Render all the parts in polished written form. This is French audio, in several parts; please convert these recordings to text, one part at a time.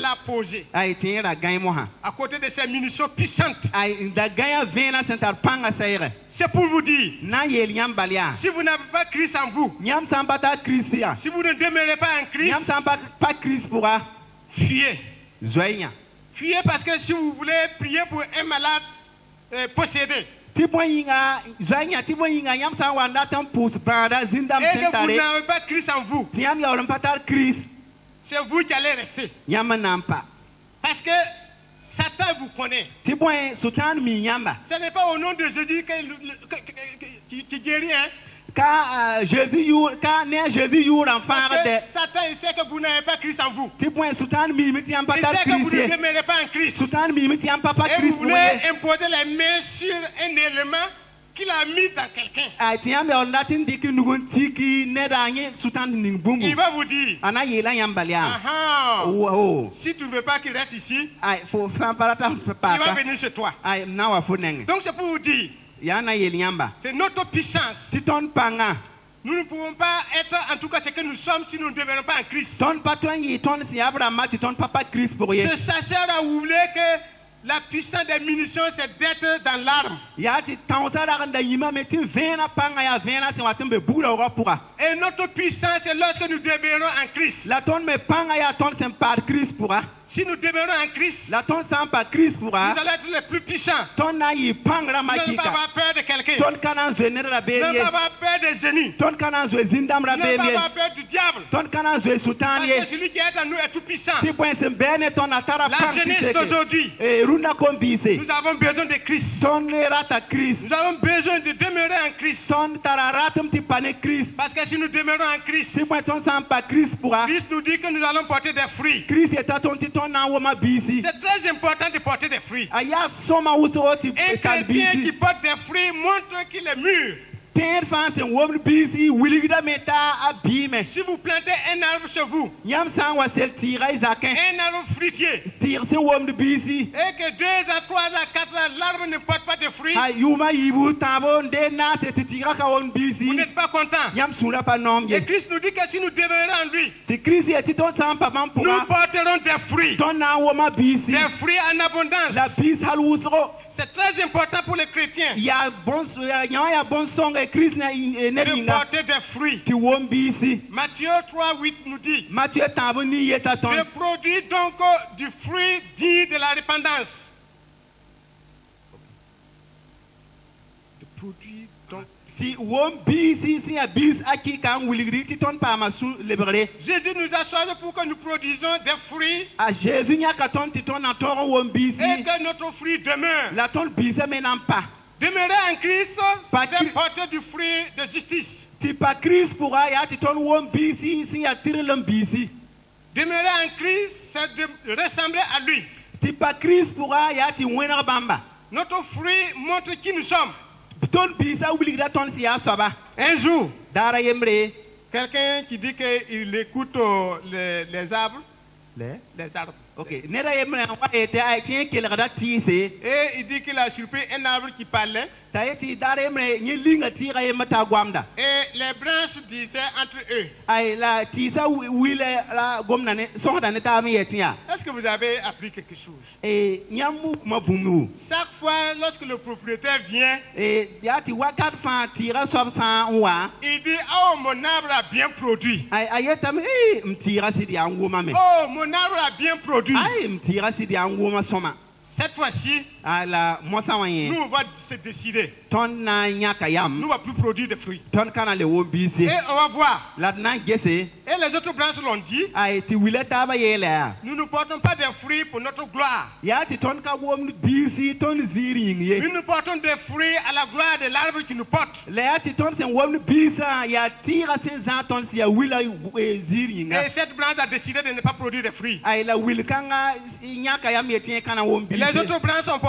l'a posé ay tira gain moha à côté de ces munitions puissantes. ay da gain vena sentar panga sayre C'est pour vous dire, na yel nyam balia si vous n'avez pas Christ en vous, nyam sambata Christia si vous ne demeurez pas en Christ, nyam sambata pas Christ pourra fuyez. zoinya Fuyez parce que si vous voulez prier pour un malade possédé, tiboyinga zoinya tiboyinga nyam sa wanda tam pus banda zindam et que vous sentare n'avez pas Christ en vous, tiam yawlam patar Christ c'est vous qui allez rester. nyam nampa Parce que Satan vous connaît. tiboy sultan mi nyamba Ce n'est pas au nom de Jésus qui guérit, hein. ka Jésus you enfant Parce de que Satan, il sait que vous n'avez pas Christ en vous. tiboy sultan mi mitiam Il patar sait que vous ne Christ demeurez pas en Christ. sultan mi mitiam papa Et vous Christ voulez imposer les mains sur un élément qu'il a mis dans quelqu'un. ay tiam ya ondatin diki nugun tiki nedanye sultan ning bumbu Il va vous dire, ana yela yambalia ah, oh si tu ne veux pas qu'il reste ici, ay fo samparata il va papa venir chez toi. ay nawa funeng Donc c'est pour vous dire, yana yel yamba c'est notre puissance. titon panga Nous ne pouvons pas être en tout cas ce que nous sommes si nous ne devenons pas en Christ. ton patron yi ton si abraham titon papa Christ pour ye Ça sert à vous voulez que la puissance des munitions c'est d'être dans l'arme. ya ti tawsara randa yima meti vena panga ya vena se watembe bugura ora pura Et notre puissance c'est lorsque nous demeurons en Christ. la ton me panga ya ton sem par Christ pura Si nous demeurons en Christ, la ton sam pa Christ pura nous allons être les plus puissants. ton na yi pangra Nous n'allons pas makika avoir peur de quelqu'un. ton kana zo ne Nous rabeliye n'allons pas avoir peur des ennemis. ton kana zo zindam Nous n'allons pas rabeliye avoir peur du diable. ton kana zo sultan Parce ye que celui qui est en nous est tout puissant. ti point sem bene ton atara La pang jeunesse d'aujourd'hui, e runda kombise nous avons besoin de Christ. ton rata Christ Nous avons besoin de demeurer en Christ. ton tararatum ti pane Christ Parce que si nous demeurons en Christ, ti point ton sam pa Christ pura Christ nous dit que nous allons porter des fruits. Christ est ton ti ton na woma bisi C'est très important de porter des fruits. aya soma uso ti Un kal chrétien qui bisi porte des fruits montre qu'il est mûr. ter fansen wom bisi wiligida meta abime Si vous plantez un arbre chez vous, nyam san wa sel tira isakin un arbre fruitier, tir se wom bisi et que 2 à 3 à 4 ans, l'arbre ne porte pas de fruits, ay yuma yibu tabo de na te tira ka won vous bisi n'êtes pas content. nyam sura pa nom Et ye Christ nous dit que si nous demeurons en lui, ti Christ est ton sam pa mam nous pura porterons des fruits. ton na woma bisi Des fruits en abondance. la bis hal usro C'est très important pour les chrétiens ya bon ya bon song e Christ na de nedinga porter des fruits. ti wom bisi Matthieu 3, 8 nous dit, Matthieu tabo ni yeta ton de produire donc du fruit dit de la repentance. De produire donc. ti wom bisi si ya bis aki kan wiligri ti ton pa masu lebre Jésus nous a choisi pour que nous produisions des fruits a Jésus nya ka ton ti ton na toro wom et bisi que notre fruit demeure. la ton bise menam pa Demeurer en Christ, Pas c'est Christ. porter du fruit de justice. ti pa Christ pourra ya ti ton wom bisi si ya tirlem bisi Demeurer en Christ, c'est de ressembler à lui. ti pa Christ pourra ya ti wena bamba Notre fruit montre qui nous sommes. ton bisa wiligra ton si ya soba Un jour, dara yemre quelqu'un qui dit qu'il écoute les arbres, les arbres. ok nera yemre wa ete ay ti kelgada ti se Et il dit qu'il a surpris un arbre qui parlait. tayeti dara yemre ni linga ti ga yemata gwamda Et les branches disaient entre eux. ay la ti sa wile la gomna ne sohda ne ta mi yetia Est-ce que vous avez appris quelque chose? e nyamu mabumu Chaque fois, lorsque le propriétaire vient, e ya ti wakat fa tira sob san wa il dit, oh, mon arbre a bien produit. ay ayetam mtira sidi an woma me Oh, mon arbre a bien produit. ay mtira sidi an woma soma Cette fois-ci, ala mosa wanyen nous, on va se décider. ton na nyaka yam Nous, on va plus produire de fruits. ton kana le wo bisi Et on va voir. la na gese Et les autres branches l'ont dit, ay ti wileta ba yele nous ne portons pas des fruits pour notre gloire. ya ti ton ka wom bisi ton ziri ye Nous nous portons des fruits à la gloire de l'arbre qui nous porte. le ya ti ton sen wom bisa ya tira sen za ton si ya wila ziri Et cette branche a décidé de ne pas produire de fruits. ay la wil kanga nyaka yam yetien kana wom Les bisi autres branches ont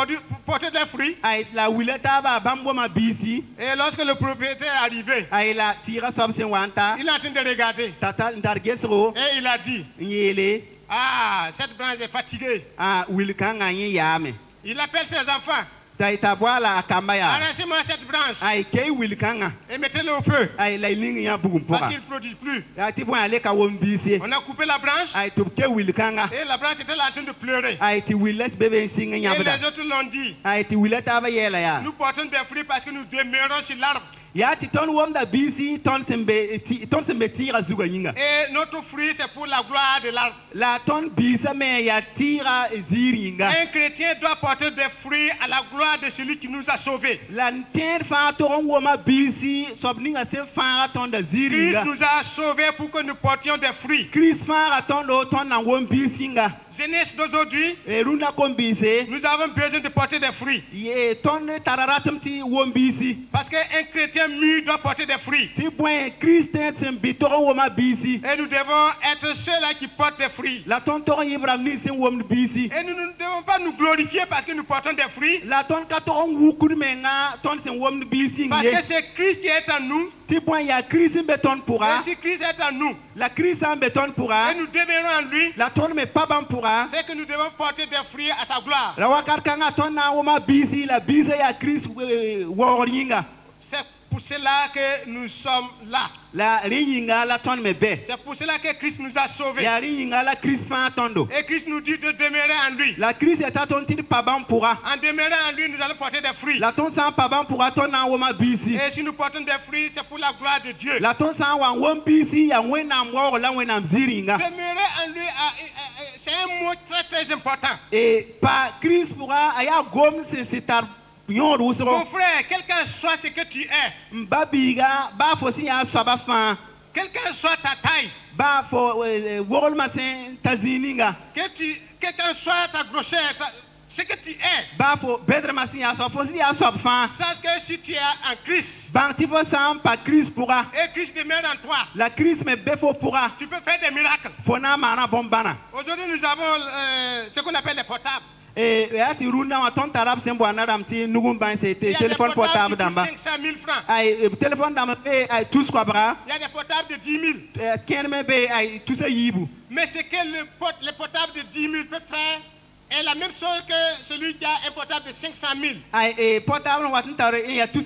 porté des fruits. ay la wileta ba bambo ma bisi Et lorsque le propriétaire est arrivé, ay la tira sob sen wanta il est en train de regarder. tata ndar gesro Et il a dit, nyele ah, cette branche est fatiguée. wil kanga yin yame Il appelle ses enfants. Zaita boala kambaya. Arrachez-moi cette branche Ay kei wil kanga. et mettez-le au feu. Ay la lingi ya bugum Parce poka. qu'il ne produit plus. Ya ti bon ale ka won bisi. On a coupé la branche Ay to ke wil kanga. et la branche était là en train de pleurer. Ay ti wilet bebe singa Et nyabda. les autres l'ont dit. Ay ti wilet aba yela ya. Nous portons des fruits parce que nous demeurons sur l'arbre. Ya ti ton wom da bisi ton sembe tira zuga yinga. Et notre fruit, c'est pour la gloire de l'arbre. La ton bisa me ya tira ziri yinga. Un chrétien doit porter des fruits à la gloire de celui qui nous a sauvés. La nter fa to woma bisi sobninga se fa ton da ziri Christ yinga. nous a sauvés pour que nous portions des fruits. Chris fa ton do ton na wom bisi nga. Jeunesse d'aujourd'hui, E runda kon bise. nous avons besoin de porter des fruits. Ye ton tararatum ti wom bisi. Parce qu'un chrétien mûr doit porter des fruits. Ti bwen Christian sembi to woma bisi. Et nous devons être ceux-là qui portent des fruits. La ton to Ibrahim ni sen wom bisi. Et nous ne devons pas nous glorifier parce que nous portons des fruits. La ton ka to wukur me nga ton sen wom bisi Parce que nge. c'est Christ qui est en nous. Ti bwen ya Christ be ton pura. Et si Christ est en nous, La Christ en be ton pura. et nous demeurons en lui, La ton me pa ban pura. c'est que nous devons porter des fruits à sa gloire. La wakar kanga ton na woma bisi la bise ya Christ woringa. C'est pour cela que nous sommes là. La ringa la ton me be. C'est pour cela que Christ nous a sauvés. Ya ringa la Christ fa tondo. Et Christ nous dit de demeurer en lui. La Christ est à ton tir pa ban pura. En demeurant en lui, nous allons porter des fruits. La ton san pa ban pura ton na woma bisi. Et si nous portons des fruits, c'est pour la gloire de Dieu. La ton san wan wom bisi ya wenam wo la wenam ziringa. Demeurer en lui, c'est un mot très très important. Et pa Christ pura aya gom se tar yon Mon rusro. frère, quel que soit ce que tu es, Mbabiga ba fo si ya swaba fa. quelle que soit ta taille, Ba fo worol masen tazininga. quelle que soit ta grosseur, ce que tu es, Ba fo bedre masin ya so fo si ya swab fa. sache que si tu es en Christ Ban ti fo sam pa Christ pura. et Christ demeure en toi, La Christ me be fo pura. tu peux faire des miracles. Fo na mana bombana. Aujourd'hui, nous avons ce qu'on appelle les portables. Et ya ti runa wa ton tarab sembo anaram ti nugum ban se Il y a des téléphone portable portables damba. qui coûtent 500 000 francs. Ay téléphone damba be ay tous quoi bra. Il y a des portables de 10 000. Ken me be ay tous yibu. Mais ce que le portable de 10 000 peut faire est la même chose que celui qui a un portable de 500 000. Ay portable wa tin tare ya tous